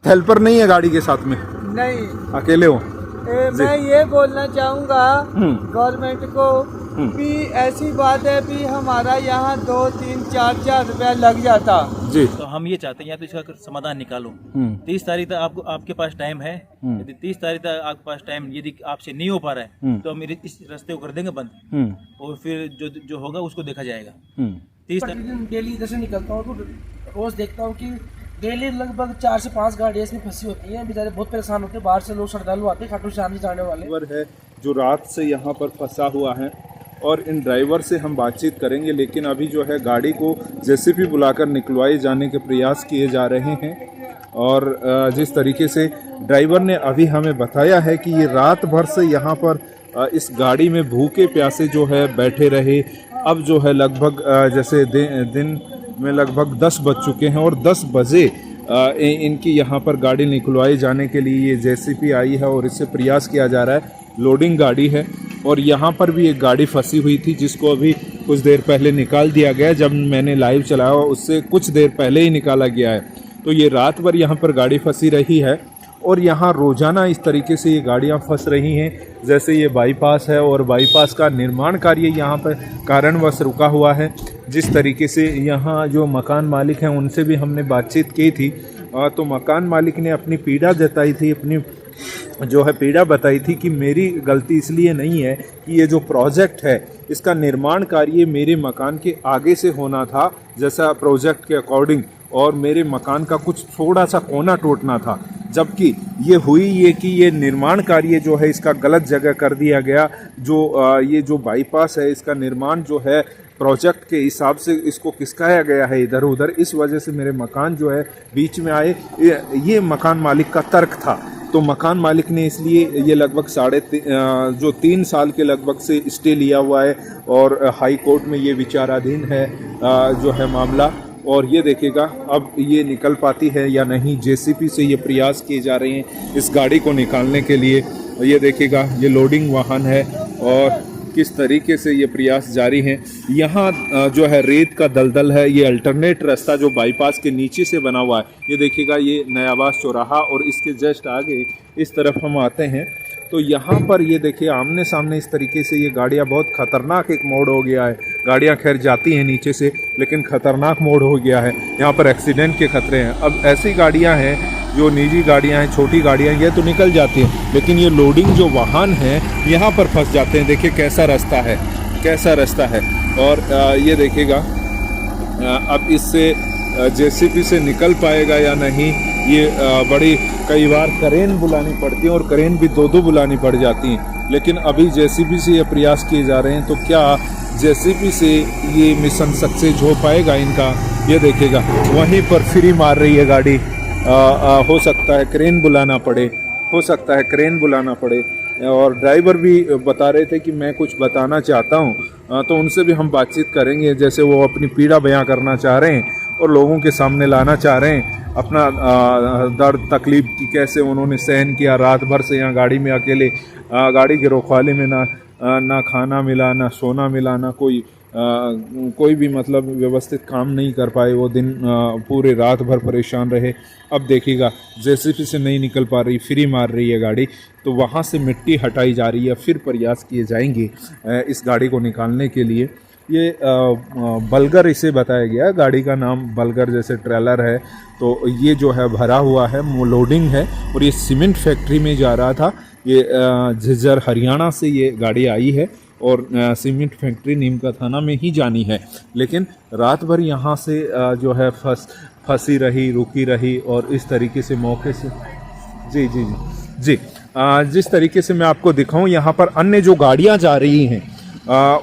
Helper नहीं है गाड़ी के साथ में? नहीं। अकेले हो? मैं ये बोलना चाहूँगा गवर्नमेंट को कि ऐसी बात है कि हमारा यहाँ 2-3-4 रुपया लग जाता जी। तो हम ये चाहते हैं या तो इसका समाधान निकालो। 30 तारीख तक आपको आपके पास टाइम है। यदि 30 तारीख तक आपके पास टाइम यदि आपसे नहीं हो पा रहा है तो हम इस रास्ते को कर देंगे बंद और फिर जो होगा उसको देखा जाएगा। 30 प्रतिदिन डेली इधर से निकलता हूँ तो रोज देखता हूँ कि डेली लगभग 4 से 5 गाड़ियाँ इसमें फंसी होती हैं। बेचारे बहुत परेशान होते हैं। बाहर से लोग श्रद्धालु आते हैं खाटू श्याम जी जाने वाले है जो रात से यहाँ पर फंसा हुआ है और इन ड्राइवर से हम बातचीत करेंगे, लेकिन अभी जो है गाड़ी को जेसीबी बुलाकर निकलवाए जाने के प्रयास किए जा रहे हैं। और जिस तरीके से ड्राइवर ने अभी हमें बताया है कि ये रात भर से यहाँ पर इस गाड़ी में भूखे प्यासे जो है बैठे रहे। अब जो है लगभग जैसे दिन में लगभग 10 बज चुके हैं और 10 बजे इनकी यहाँ पर गाड़ी निकलवाई जाने के लिए ये जेसीबी आई है और इससे प्रयास किया जा रहा है। लोडिंग गाड़ी है और यहाँ पर भी एक गाड़ी फंसी हुई थी जिसको अभी कुछ देर पहले निकाल दिया गया। जब मैंने लाइव चलाया उससे कुछ देर पहले ही निकाला गया है। तो ये रात भर यहाँ पर गाड़ी फंसी रही है और यहाँ रोज़ाना इस तरीके से ये गाड़ियाँ फंस रही हैं। जैसे ये बाईपास है और बाईपास का निर्माण कार्य यहाँ पर कारणवश रुका हुआ है। जिस तरीके से यहाँ जो मकान मालिक हैं उनसे भी हमने बातचीत की थी तो मकान मालिक ने अपनी पीड़ा जताई थी, अपनी जो है पीड़ा बताई थी कि मेरी गलती इसलिए नहीं है कि ये जो प्रोजेक्ट है इसका निर्माण कार्य मेरे मकान के आगे से होना था जैसा प्रोजेक्ट के अकॉर्डिंग, और मेरे मकान का कुछ थोड़ा सा कोना टूटना था। जबकि ये कि ये निर्माण कार्य जो है इसका गलत जगह कर दिया गया। जो ये जो बाईपास है इसका निर्माण जो है प्रोजेक्ट के हिसाब से इसको खिसकाया गया है इधर उधर, इस वजह से मेरे मकान जो है बीच में आए। ये मकान मालिक का तर्क था। तो मकान मालिक ने इसलिए ये लगभग 3 साल के लगभग से स्टे लिया हुआ है और हाई कोर्ट में ये विचाराधीन है जो है मामला। और ये देखेगा अब ये निकल पाती है या नहीं। जेसीबी से ये प्रयास किए जा रहे हैं इस गाड़ी को निकालने के लिए। ये देखेगा ये लोडिंग वाहन है और किस तरीके से ये प्रयास जारी हैं। यहाँ जो है रेत का दलदल है। ये अल्टरनेट रास्ता जो बाईपास के नीचे से बना हुआ है, ये देखिएगा ये नयाबास चौराहा और इसके जस्ट आगे इस तरफ हम आते हैं तो यहाँ पर ये देखिए आमने सामने इस तरीके से ये गाड़ियाँ, बहुत ख़तरनाक एक मोड़ हो गया है। गाड़ियाँ खैर जाती हैं नीचे से लेकिन ख़तरनाक मोड़ हो गया है। यहाँ पर एक्सीडेंट के खतरे हैं। अब ऐसी गाड़ियाँ हैं जो निजी गाड़ियाँ हैं, छोटी गाड़ियाँ, ये तो निकल जाती हैं लेकिन ये लोडिंग जो वाहन हैं यहाँ पर फंस जाते हैं। देखिए कैसा रास्ता है और ये देखिएगा अब इससे जेसीबी से निकल पाएगा या नहीं। ये बड़ी कई बार क्रेन बुलानी पड़ती है और क्रेन भी 2 बुलानी पड़ जाती हैं। लेकिन अभी जेसीबी से ये प्रयास किए जा रहे हैं तो क्या जेसीबी से ये मिशन सक्सेस हो पाएगा इनका, ये देखेगा। वहीं पर फ्री मार रही है गाड़ी। हो सकता है क्रेन बुलाना पड़े और ड्राइवर भी बता रहे थे कि मैं कुछ बताना चाहता हूं। तो उनसे भी हम बातचीत करेंगे। जैसे वो अपनी पीड़ा बयां करना चाह रहे हैं और लोगों के सामने लाना चाह रहे हैं अपना दर्द तकलीफ की कैसे उन्होंने सहन किया रात भर से यहाँ गाड़ी में अकेले। गाड़ी के रखवाले में ना खाना मिला, ना सोना मिला, ना कोई भी मतलब व्यवस्थित काम नहीं कर पाए। वो दिन पूरे रात भर परेशान रहे। अब देखिएगा जेसीबी से नहीं निकल पा रही, फ्री मार रही है गाड़ी, तो वहाँ से मिट्टी हटाई जा रही है। फिर प्रयास किए जाएंगे इस गाड़ी को निकालने के लिए। ये बलगर इसे बताया गया, गाड़ी का नाम बलगर, जैसे ट्रेलर है तो ये जो है भरा हुआ है, लोडिंग है और ये सीमेंट फैक्ट्री में जा रहा था। ये झज्जर हरियाणा से ये गाड़ी आई है और सीमेंट फैक्ट्री नीमका थाना में ही जानी है। लेकिन रात भर यहाँ से जो है फंसी रही, रुकी रही और इस तरीके से मौके से जी जिस तरीके से मैं आपको दिखाऊं यहाँ पर अन्य जो गाड़ियाँ जा रही हैं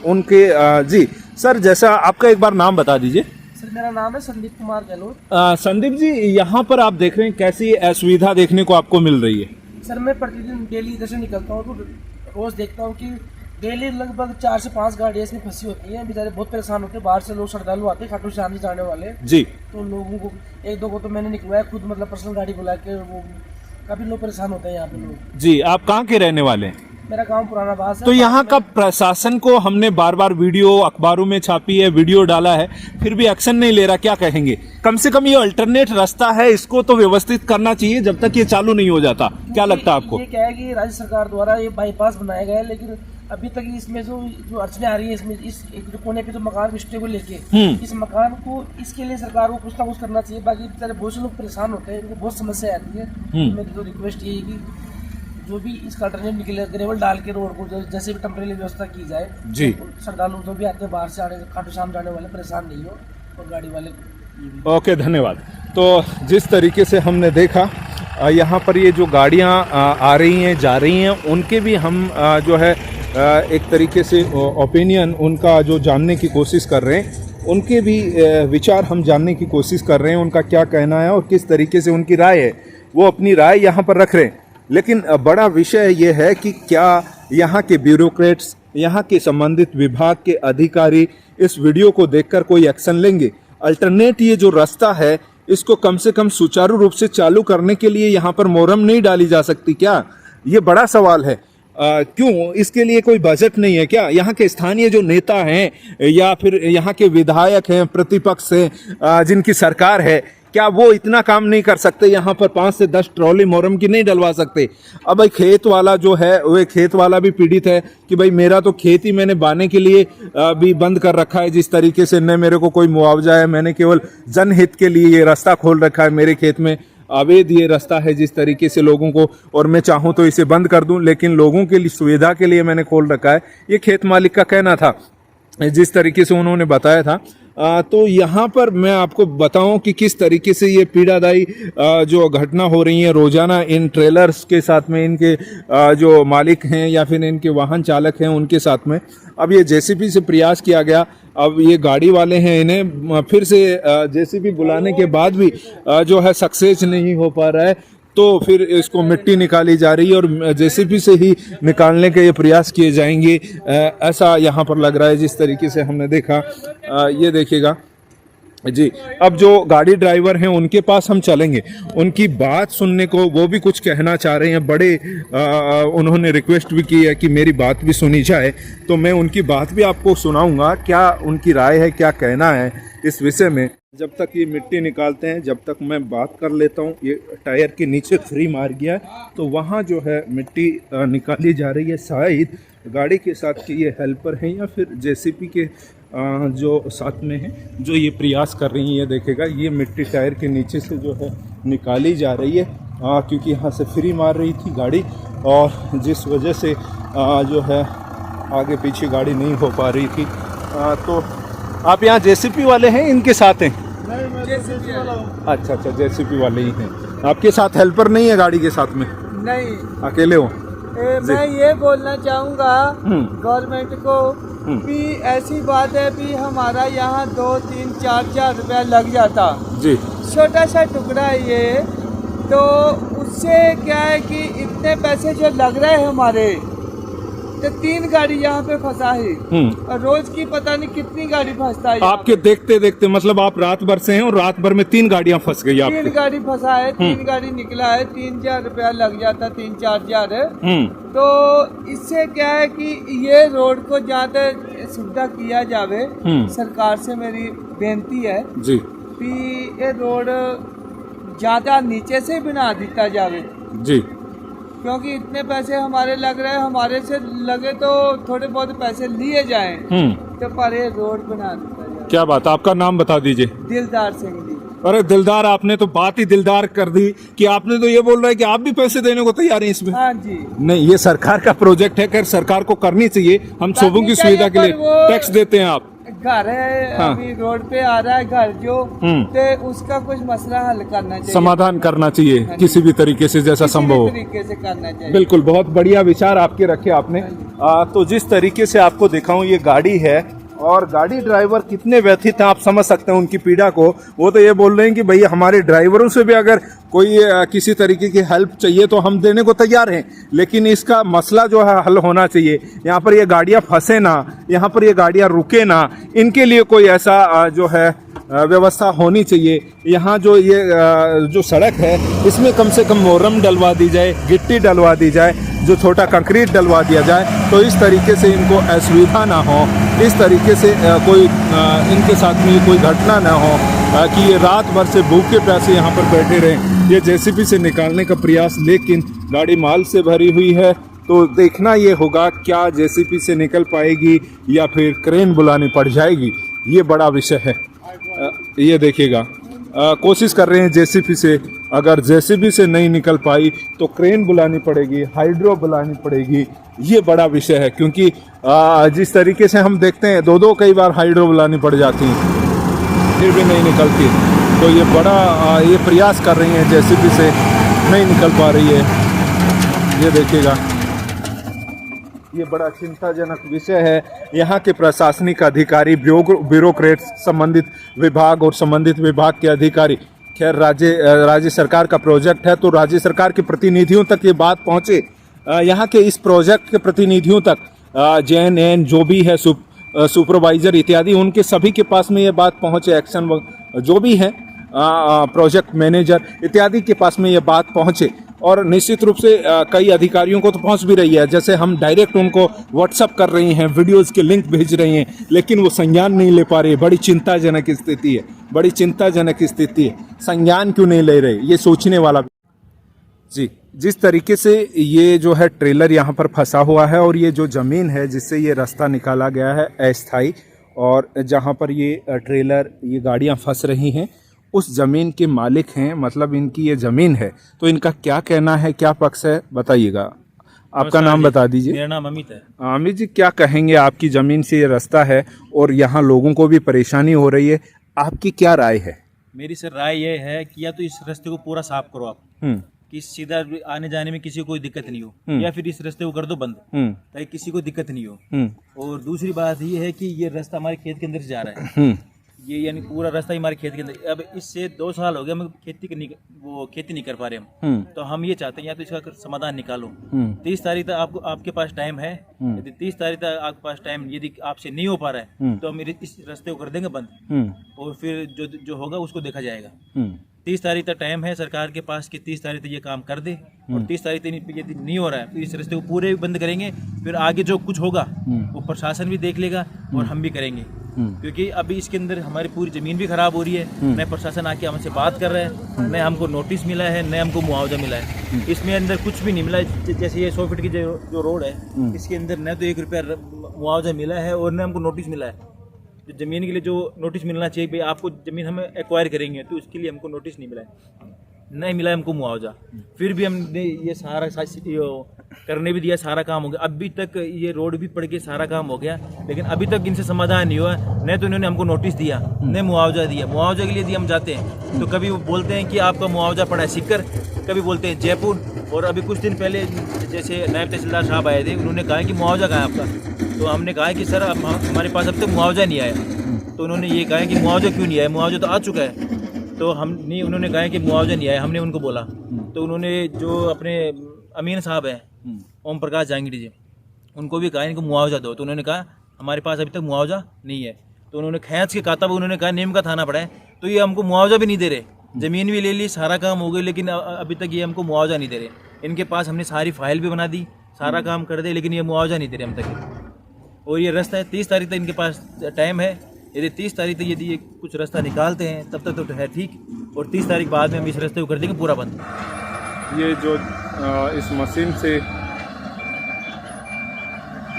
उनके जी सर, जैसा आपका एक बार नाम बता दीजिए। सर मेरा नाम है संदीप कुमार गहलोत। संदीप जी, यहाँ पर आप देख रहे हैं कैसी असुविधा देखने को आपको मिल रही है? सर मैं प्रतिदिन डेली इधर से निकलता हूँ तो रोज देखता हूँ कि डेली लगभग 4 से 5 गाड़ियाँ इसमें फंसी होती हैं। बेचारे बहुत परेशान होते हैं। बाहर से लोग श्रद्धालु आते हैं खाटू श्याम जी जाने वाले जी। तो लोगों को 1-2 को तो मैंने निकलवाया खुद, मतलब पर्सनल गाड़ी बुला के। वो काफ़ी लोग परेशान होते हैं यहाँ पे लोग। जी, आप कहाँ के रहने वाले हैं? मेरा गांव पुराना बास है। तो यहाँ का प्रशासन को हमने बार बार वीडियो अखबारों में छापी है, वीडियो डाला है, फिर भी एक्शन नहीं ले रहा, क्या कहेंगे? कम से कम ये अल्टरनेट रास्ता है, इसको तो व्यवस्थित करना चाहिए जब तक ये चालू नहीं हो जाता। क्या लगता है आपको? ये क्या है कि राज्य सरकार द्वारा ये बाईपास बनाया गया है, लेकिन अभी तक इसमें जो अड़चने आ रही है, इसमें इस एक जो कोने पे जो मकान रिश्ते को लेके, इस मकान को इसके लिए सरकार को कुछ ना कुछ करना चाहिए। बाकी बेचारे बहुत से लोग परेशान होते हैं, इनको बहुत समस्या आती है। मेरी तो रिक्वेस्ट यही है कि जो भी इसका अल्टरनेट निकले, ग्रेवल डाल के रोड को जैसे भी टेम्परेरी व्यवस्था की जाए जी। श्रद्धालु जो भी आते हैं बाहर से आने, खाटू श्याम जाने वाले परेशान नहीं हो, और गाड़ी वाले। ओके, धन्यवाद। तो जिस तरीके से हमने देखा यहाँ पर ये जो गाड़ियाँ आ रही हैं, जा रही हैं, उनके भी हम जो है एक तरीके से ओपिनियन उनका जो जानने की कोशिश कर रहे हैं, उनके भी विचार हम जानने की कोशिश कर रहे हैं, उनका क्या कहना है और किस तरीके से उनकी राय है, वो अपनी राय यहाँ पर रख रहे हैं। लेकिन बड़ा विषय ये है कि क्या यहाँ के ब्यूरोक्रेट्स, यहाँ के संबंधित विभाग के अधिकारी इस वीडियो को देखकर कोई एक्शन लेंगे? अल्टरनेट ये जो रास्ता है, इसको कम से कम सुचारू रूप से चालू करने के लिए यहाँ पर मोहरम नहीं डाली जा सकती क्या? ये बड़ा सवाल है। क्यों इसके लिए कोई बजट नहीं है क्या? यहाँ के स्थानीय जो नेता हैं या फिर यहाँ के विधायक हैं, प्रतिपक्ष हैं, जिनकी सरकार है, क्या वो इतना काम नहीं कर सकते? यहाँ पर 5 से 10 ट्रॉली मोहरम की नहीं डलवा सकते? अब भाई खेत वाला जो है, वो खेत वाला भी पीड़ित है कि भाई मेरा तो खेती मैंने बाने के लिए भी बंद कर रखा है, जिस तरीके से न मेरे को कोई मुआवजा है, मैंने केवल जनहित के लिए ये रास्ता खोल रखा है, मेरे खेत में अवैध ये रास्ता है जिस तरीके से लोगों को, और मैं चाहूँ तो इसे बंद कर दूं, लेकिन लोगों के लिए सुविधा के लिए मैंने खोल रखा है। ये खेत मालिक का कहना था, जिस तरीके से उन्होंने बताया था। तो यहाँ पर मैं आपको बताऊं कि किस तरीके से ये पीड़ादायी जो घटना हो रही है रोजाना इन ट्रेलर्स के साथ में, इनके जो मालिक हैं या फिर इनके वाहन चालक हैं उनके साथ में। अब ये जेसीबी से प्रयास किया गया, अब ये गाड़ी वाले हैं, इन्हें फिर से जेसीबी बुलाने के बाद भी जो है सक्सेस नहीं हो पा रहा है, तो फिर इसको मिट्टी निकाली जा रही है और जेसीबी से ही निकालने के ये प्रयास किए जाएंगे, ऐसा यहाँ पर लग रहा है। जिस तरीके से हमने देखा, ये देखिएगा जी। अब जो गाड़ी ड्राइवर हैं उनके पास हम चलेंगे, उनकी बात सुनने को, वो भी कुछ कहना चाह रहे हैं। बड़े उन्होंने रिक्वेस्ट भी की है कि मेरी बात भी सुनी जाए, तो मैं उनकी बात भी आपको सुनाऊंगा, क्या उनकी राय है, क्या कहना है इस विषय में। जब तक ये मिट्टी निकालते हैं, जब तक मैं बात कर लेता हूँ। ये टायर के नीचे फ्री मार गया, तो वहाँ जो है मिट्टी निकाली जा रही है। शायद गाड़ी के साथ के ये हेल्पर हैं या फिर जेसीबी के जो साथ में हैं, जो ये प्रयास कर रही हैं। ये देखेगा, ये मिट्टी टायर के नीचे से जो है निकाली जा रही है, क्योंकि यहाँ से फ्री मार रही थी गाड़ी, और जिस वजह से जो है आगे पीछे गाड़ी नहीं हो पा रही थी। तो आप यहाँ जेसीबी वाले हैं, इनके साथ हैं? अच्छा, जेसीबी वाले ही हैं। आपके साथ हेल्पर नहीं है गाड़ी के साथ में? नहीं, अकेले हो? मैं ये बोलना चाहूँगा गवर्नमेंट को कि ऐसी बात है कि हमारा यहाँ 2, 3, 4 रुपया लग जाता जी, छोटा सा टुकड़ा है ये, तो उससे क्या है कि इतने पैसे जो लग रहे हैं हमारे, तो 3 गाड़ी यहाँ पे फंसा है, और रोज की पता नहीं कितनी गाड़ी फंसता है। आपके देखते देखते मतलब आप रात भर से हैं और रात भर में 3 गाड़ियाँ फंस गई आपकी? 3 गाड़ी फंसा है, 3 गाड़ी निकला है, 3-4 रुपया लग जाता, 3-4 हजार। तो इससे क्या है कि ये रोड को ज्यादा सुविधा किया जावे, सरकार से मेरी बेनती है जी, कि ये रोड ज्यादा नीचे से बना दिया जावे जी, क्योंकि इतने पैसे हमारे लग रहे हैं, हमारे से लगे तो थोड़े बहुत पैसे लिए जाएं, तो पर ये रोड बना दिया जाए। क्या बात, आपका नाम बता दीजिए? दिलदार सिंह जी। अरे दिलदार, आपने तो बात ही दिलदार कर दी कि आपने तो ये बोल रहा है कि आप भी पैसे देने को तैयार हैं इसमें? हाँ जी। नहीं, ये सरकार का प्रोजेक्ट है, सरकार को करनी चाहिए। हम सबों की सुविधा के लिए टैक्स देते हैं। आप घर है, हाँ, अभी रोड पे आ रहा है घर जो, तो उसका कुछ मसला हल करना चाहिए, समाधान करना चाहिए, हाँ, किसी भी तरीके से जैसा संभव हो, तरीके से करना चाहिए। बिल्कुल, बहुत बढ़िया विचार आपके रखे आपने। तो जिस तरीके से आपको दिखाऊं, ये गाड़ी है और गाड़ी ड्राइवर कितने व्यथित हैं आप समझ सकते हैं उनकी पीड़ा को। वो तो ये बोल रहे हैं कि भाई हमारे ड्राइवरों से भी अगर कोई किसी तरीके की हेल्प चाहिए तो हम देने को तैयार हैं, लेकिन इसका मसला जो है हल होना चाहिए। यहाँ पर ये गाड़ियाँ फंसे ना, यहाँ पर ये गाड़ियाँ रुके ना, इनके लिए कोई ऐसा जो है व्यवस्था होनी चाहिए। यहाँ जो ये जो सड़क है इसमें कम से कम मोरम डलवा दी जाए, गिट्टी डलवा दी जाए, जो छोटा कंक्रीट डलवा दिया जाए, तो इस तरीके से इनको असुविधा ना हो, इस तरीके से कोई इनके साथ में कोई घटना ना हो कि ये रात भर से भूखे प्यासे यहाँ पर बैठे रहें। ये जेसीबी से निकालने का प्रयास, लेकिन गाड़ी माल से भरी हुई है, तो देखना ये होगा क्या जेसीबी से निकल पाएगी या फिर क्रेन बुलानी पड़ जाएगी, ये बड़ा विषय है। ये देखिएगा, कोशिश कर रहे हैं जेसीबी से, अगर जेसीबी से नहीं निकल पाई तो क्रेन बुलानी पड़ेगी, हाइड्रो बुलानी पड़ेगी, ये बड़ा विषय है। क्योंकि जिस तरीके से हम देखते हैं दो कई बार हाइड्रो बुलानी पड़ जाती हैं, फिर भी नहीं निकलती, तो ये बड़ा ये प्रयास कर रही हैं जेसीबी से, नहीं निकल पा रही है। ये देखिएगा, ये बड़ा चिंताजनक विषय है। यहाँ के प्रशासनिक अधिकारी, ब्यूरोक्रेट, संबंधित विभाग और संबंधित विभाग के अधिकारी, खैर राज्य सरकार का प्रोजेक्ट है तो राज्य सरकार के प्रतिनिधियों तक ये बात पहुँचे, यहाँ के इस प्रोजेक्ट के प्रतिनिधियों तक, JNN जो भी है, सुपरवाइजर इत्यादि, उनके सभी के पास में ये बात पहुँचे, एक्शन जो भी है, प्रोजेक्ट मैनेजर इत्यादि के पास में ये बात पहुँचे। और निश्चित रूप से कई अधिकारियों को तो पहुंच भी रही है, जैसे हम डायरेक्ट उनको व्हाट्सअप कर रही हैं, वीडियोस के लिंक भेज रही हैं, लेकिन वो संज्ञान नहीं ले पा रहे। बड़ी चिंताजनक स्थिति है, बड़ी चिंताजनक स्थिति है। संज्ञान क्यों नहीं ले रहे, ये सोचने वाला। जी, जिस तरीके से ये जो है ट्रेलर यहाँ पर फंसा हुआ है और ये जो ज़मीन है जिससे ये रास्ता निकाला गया है अस्थायी, और जहाँ पर ये ट्रेलर, ये गाड़ियाँ फंस रही हैं, उस ज़मीन के मालिक हैं, मतलब इनकी ये ज़मीन है, तो इनका क्या कहना है, क्या पक्ष है, बताइएगा। आपका नाम बता दीजिए। मेरा नाम अमित है। अमित जी, क्या कहेंगे, आपकी ज़मीन से ये रास्ता है और यहाँ लोगों को भी परेशानी हो रही है, आपकी क्या राय है? मेरी सर राय ये है कि या तो इस रास्ते को पूरा साफ करो आप, कि सीधा आने जाने में किसी को कोई दिक्कत नहीं हो, या फिर इस रास्ते को कर दो बंद, ताकि किसी को दिक्कत नहीं हो। और दूसरी बात ये है कि ये रास्ता हमारे खेत के अंदर से जा रहा है, ये यानी पूरा रास्ता ही हमारे खेत के अंदर। अब इससे 2 साल हो गए हम खेती नहीं कर पा रहे हम, तो हम ये चाहते हैं या तो इसका समाधान निकालो। 30 तारीख तक आपके पास टाइम है, यदि 30 तारीख तक आपके पास टाइम यदि आपसे नहीं हो पा रहा है तो हम इस रास्ते को कर देंगे बंद, और फिर जो होगा उसको देखा जाएगा। 30 तारीख तक टाइम है सरकार के पास कि 30 तारीख तक ये काम कर दे, और 30 तारीख तक यदि नहीं हो रहा है तो इस रास्ते को पूरे बंद करेंगे। फिर आगे जो कुछ होगा वो प्रशासन भी देख लेगा और हम भी करेंगे, क्योंकि अभी इसके अंदर हमारी पूरी ज़मीन भी खराब हो रही है। न प्रशासन आके हमसे बात कर रहा है, न हमको नोटिस मिला है, न हमको मुआवजा मिला है। इसमें अंदर कुछ भी नहीं मिला है। जैसे ये 100 फीट की जो रोड है, इसके अंदर न तो 1 रुपया मुआवजा मिला है और न हमको नोटिस मिला है। जो ज़मीन के लिए जो नोटिस मिलना चाहिए, भाई आपको ज़मीन हमें एक्वायर करेंगे, तो उसके लिए हमको नोटिस नहीं मिला है, नहीं मिला हमको मुआवजा। फिर भी हमने ये सारा करने भी दिया, सारा काम हो गया, अभी तक ये रोड भी पड़ के सारा काम हो गया, लेकिन अभी तक इनसे समाधान नहीं हुआ। न तो इन्होंने हमको नोटिस दिया, न मुआवजा दिया। मुआवजा के लिए यदि हम जाते हैं तो कभी वो बोलते हैं कि आपका मुआवजा पड़ा है सीकर, कभी बोलते हैं जयपुर। और अभी कुछ दिन पहले जैसे नायब तहसीलदार साहब आए थे, उन्होंने कहा कि मुआवजा कहाँ है आपका, तो हमने कहा कि सर हमारे पास अब तक मुआवजा नहीं आया। तो उन्होंने ये कहा कि मुआवजा क्यों नहीं आया, मुआवजा तो आ चुका है। तो हम नहीं, उन्होंने कहा कि मुआवजा नहीं आया। हमने उनको बोला, तो उन्होंने जो अपने अमीन साहब हैं, ओम प्रकाश जहांगीर जी, उनको भी कहा इनको मुआवजा दो। तो उन्होंने कहा हमारे पास अभी तक मुआवजा नहीं है। तो उन्होंने खींच के कहा, तब उन्होंने कहा नीम का थाना पड़ा है, तो ये हमको मुआवजा भी नहीं दे रहे। ज़मीन भी ले ली, सारा काम हो गया, लेकिन अभी तक ये हमको मुआवजा नहीं दे रहे। इनके पास हमने सारी फाइल भी बना दी, सारा काम कर दे, लेकिन ये मुआवजा नहीं दे रहे हम तक। और ये रास्ता है 30 तारीख तक इनके पास टाइम है। यदि 30 तारीख तक यदि ये कुछ रास्ता निकालते हैं तब तक तो है ठीक, और 30 तारीख बाद में हम इस रास्ते को कर देंगे पूरा बंद। ये जो इस मशीन से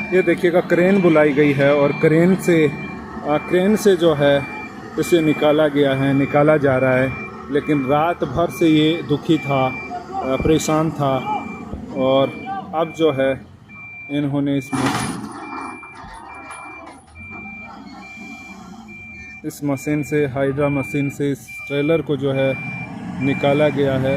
ये देखिएगा क्रेन बुलाई गई है, और क्रेन से जो है इसे निकाला गया है, निकाला जा रहा है। लेकिन रात भर से ये दुखी था, परेशान था, और अब जो है इन्होंने इस मशीन से, हाइड्रा मशीन से इस ट्रेलर को जो है निकाला गया है।